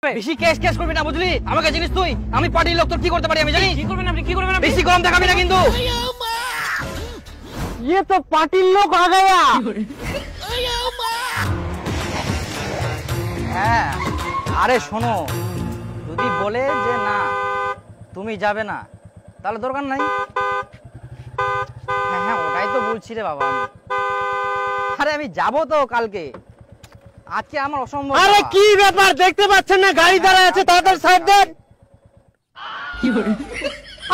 বেশি কেস করবি না বুঝলি? আমাকে জিনিস তুই, আমি পার্টির লোক, তোর কি করতে পারি আমি জানি। কি করবেন আপনি, কি করবেন আপনি? বেশি গরম দেখাবি না কিন্তু। ये तो पार्टी लोग आ गया। হ্যাঁ আরে শোনো, যদি বলে যে না তুমি যাবে না তাহলে দরকার নাই। হ্যাঁ হ্যাঁ ওটাই তো বলছি রে বাবা। আরে আমি যাবো তো কালকে, আজকে আমার অসম্ভব। আরে কি ব্যাপার দেখতে পাচ্ছেন না গাড়ি দাঁড়ায় আছে, তাড়াতাড়ি সাইড দেন।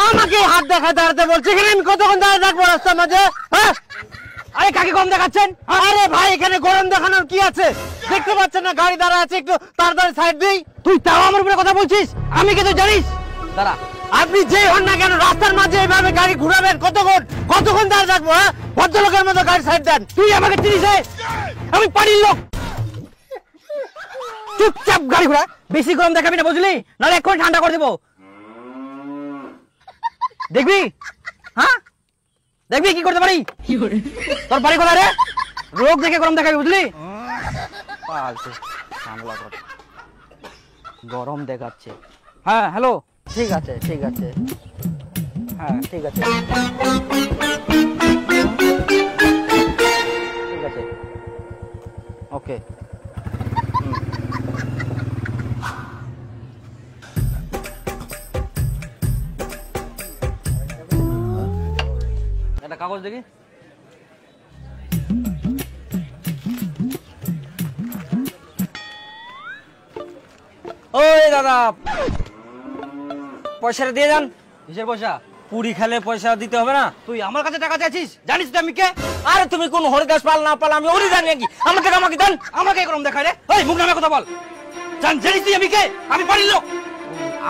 আমাকে হাত দেখা দাঁড়াতে বলছে, এখানে আমি কতক্ষণ দাঁড়িয়ে থাকবো রাস্তার মাঝে? হ্যাঁ আরে কাকে কম দেখাচ্ছেন? আরে ভাই এখানে গরম দেখানোর কি আছে? দেখতে পাচ্ছেন না গাড়ি দাঁড়ায় আছে, একটু তাড়াতাড়ি সাইড দেই। তুই তাও আমার উপরে কথা বলছিস? আমি কি তুই জানিস? দাঁড়া, আপনি যেই হন না কেন রাস্তার মাঝে এইভাবে গাড়ি ঘুরাবেন কতক্ষণ দাঁড়িয়ে থাকবো? হ্যাঁ ভদ্রলোকের মতো গাড়ি সাইড দেন। তুই আমাকে চিনিস? আমি পার্টির লোক, চুপচাপ গাড়ি ঘোড়া। বেশি গরম দেখাবি না বুঝলি, নাহলে এখন ঠান্ডা করে দেবো। দেখবি? হ্যাঁ দেখবি কি করতে পারি। তোর বাড়ি কোথায় রে? রোগ দেখে গরম দেখাবি বুঝলি? গরম দেখাচ্ছে। হ্যাঁ হ্যালো, ঠিক আছে ঠিক আছে, হ্যাঁ ঠিক আছে ঠিক আছে, ওকে। একটা কাগজ দেখি। ওই দাদা পয়সাটা দিয়ে যান। কিসের পয়সা? পুরি খেলে পয়সা দিতে হবে না? তুই আমার কাছে টাকা চাইছিস? জানিস তো আমি কে? আরে তুমি কোন হরিদাস পাল না পাল আমি ওরই জানি নাকি? আমার টাকা আমাকে দেন। আমাকে গরম দেখায় রে? ওই মুখ নামে কথা বল। জানিস তুই আমি কে? আমি বাড়ির লোক।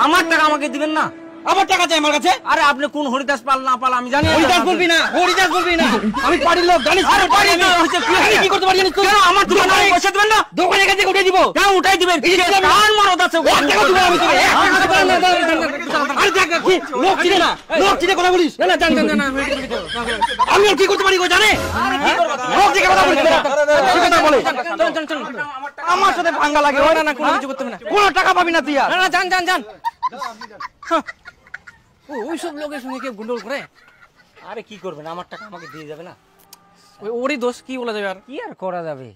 আমার টাকা আমাকে দিবেন না? আমার টাকা চাই আমার কাছে। আরে আপনি কোন হরিদাস পাল না পাল আমি জানি। হরিদাস বলবি না, হরিদাস বলবি না, আমি বাড়ির লোক জানিস? আরে বাড়ি তো হচ্ছে আমি কি করতে পারি জানিস তুই? কেন আমার দোকানে পয়সা দিবেন না? দোকানে কাছে উঠে দিব। কেন উঠাই দিবেন? কার মরদ আছে? টাকা দিব আমি তোকে। আরে দেখ কি লোক চিনে না, লোক চিনে কথা বলিস না। জান জান না, আমি আর কি করতে পারি গো জানে? আরে কি করব? লোক চিনে কথা বলিস না, কি কথা বলে? চল আমার সাথে ভাঙ্গা লাগে। না না কোনো কিছু করতে হবে না। কোনো টাকা পাবি না তুই আর। না না যান ওই সব লোকের সঙ্গে কেউ গুন্ডল করে? আরে কি করবেন, আমার টাকা আমাকে দিয়ে যাবে না? ওরই দোষ, কি বলা যাবে? আর কি আর করা যাবে,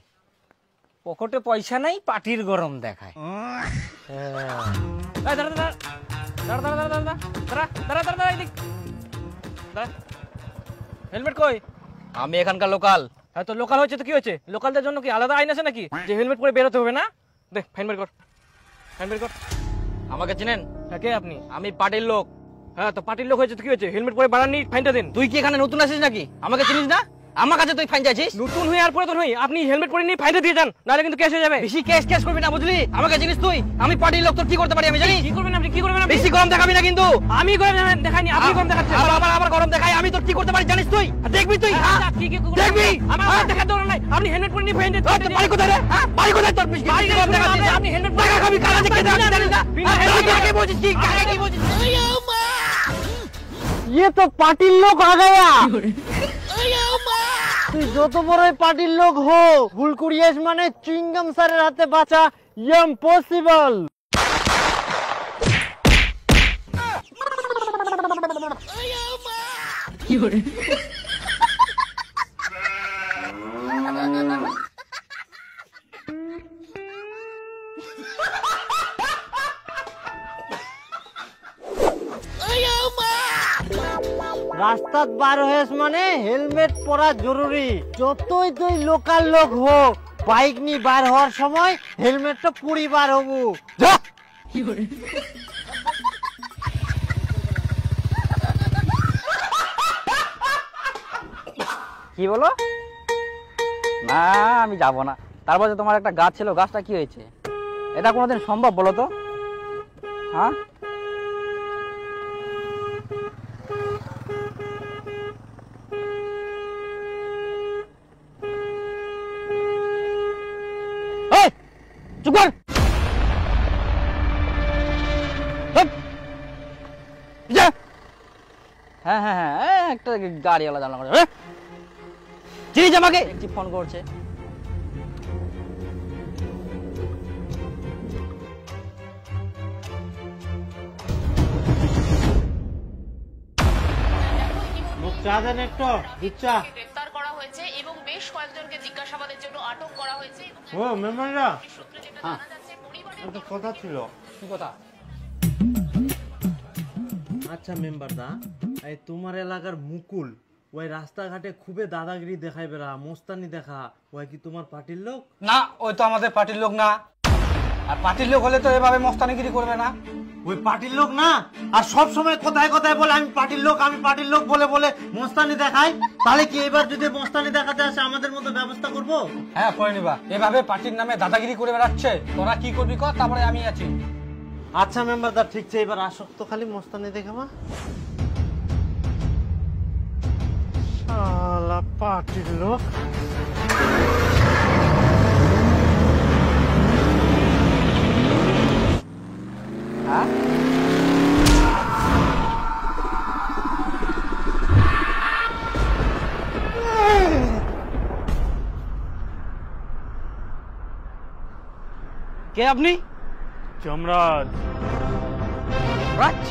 পকেটে পয়সা নাই, পাটির গরম দেখায়। হেলমেট কই? আমি এখানকার লোকাল। হ্যাঁ তো লোকাল হচ্ছে তো কি হয়েছে? লোকালদের জন্য কি আলাদা আইন আছে নাকি যে হেলমেট পরে বেরোতে হবে না? দেখ ফাইন বের কর। আমাকে চিনেন? হ্যাঁ কে আপনি? আমি পার্টির লোক। হ্যাঁ তো পার্টির লোক হয়েছে তো কি হয়েছে? হেলমেট পরে বাড়াননি, ফাইনটা দিন। তুই কি এখানে নতুন আসিস নাকি? আমাকে চিনিস না? আমার কাছে তুই ফাইন চাইছিস? নতুন হয়ে আর পুরাতন হই, আপনি হেলমেট পরে নিয়ে ফাইনটা দিয়ে যান, নাহলে কিন্তু কেস হয়ে যাবে। বেশি কেস করবি না বুঝলি? আমাকে জিনিস তুই, আমি পার্টির লোক, তোর কি করতে পারি আমি জানি। কি করবেন আপনি, কি করবেন? বেশি গরম দেখাবি না কিন্তু। আমি গরম দেখাইনি, আপনি গরম দেখাচ্ছেন। আবার গরম দেখাই, আমি তোর কি করতে পারি জানিস তুই? দেখবি তুই? দেখবি? আমার দেখার দরকার নাই, আপনি হেলমেট পরে নিয়ে ফাইন দিন। বাড়ি কোথায় রে? বাড়ি কোথায় তোর? বেশি গরম দেখাচ্ছিস? আপনি হেলমেট পরে টাকা খাবি, কারা দেখে জানিস না? কাকে বলছিস কি? কাকে কি বলছিস? ये तो पार्टी लोग आ गया। তুই যত বড়ই পার্টির লোক হো, ভুল করিস মানে চুইংগাম স্যারের হাতে বাঁচা ইম্পসিবল। রাস্তাত বার হয়েছ মানে হেলমেট পরা জরুরি। যতই তুই লোকাল লোক হো, বাইক নিয়ে বার হওয়ার সময় হেলমেটটা পুরি বার হবো। কি বলো? না আমি যাব না। তারপর যে তোমার একটা গাছ ছিল, গাছটা কি হয়েছে? এটা কোনোদিন সম্ভব বলো তো? হ্যাঁ চুপ কর। হ্যাঁ হ্যাঁ হ্যাঁ একটা গাড়িওয়ালা জানলা করে চিনিস আমাকে? ফোন করছে। চা দেন একটু, দুধ চা। গ্রেফতার করা হয়েছে এবং বেশ কয়েকজনকে জিজ্ঞাসাবাদের জন্য আটক করা হয়েছে। ও মেম্বাররা, সূত্রে যেটা জানা যাচ্ছে, পরিবারের একটা কথা ছিল। কি কথা? আচ্ছা মেম্বারদা, এই তোমার এলাকার মুকুল ওই রাস্তাঘাটে খুবই দাদাগিরি দেখাই বেড়া, মোস্তানি দেখা, ওই কি তোমার পার্টির লোক? না, ওই তো আমাদের পার্টির লোক না। আর পার্টির লোক হলে তো এভাবে মস্তানিগিরি করবে না। ওই পার্টির লোক না, আর সব সময় কোথায় কোথায় বলে আমি পার্টির লোক, আমি পার্টির লোক বলে বলে মোস্তানি দেখাই। তাহলে কি এবার যদি মোস্তানি দেখাতে আসে আমাদের মতো ব্যবস্থা করব? হ্যাঁ, করে নিবা। এভাবে পার্টির নামে দাদাগিরি করে বেড়াচ্ছে, তোরা কি করবি কর, তারপরে আমি আছি। আচ্ছা মেম্বারদা, ঠিক আছে, এবার আসক্ত খালি মোস্তানি দেখাবা। শালা পার্টির লোক। হ্যাঁ কে আপনি? যমরাজ। রাজ,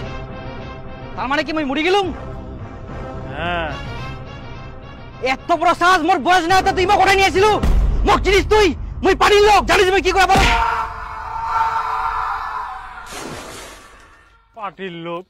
তার মানে কি মই মরি গেলুম? হ্যাঁ। এত বড় সাহস, মোর বয়স না হতে তুই মোক ওঠাই নিয়েছিল? মোক চিনিস তুই? মই পারির লোক, জানিস মই কি করে বল? পার্টির লোক।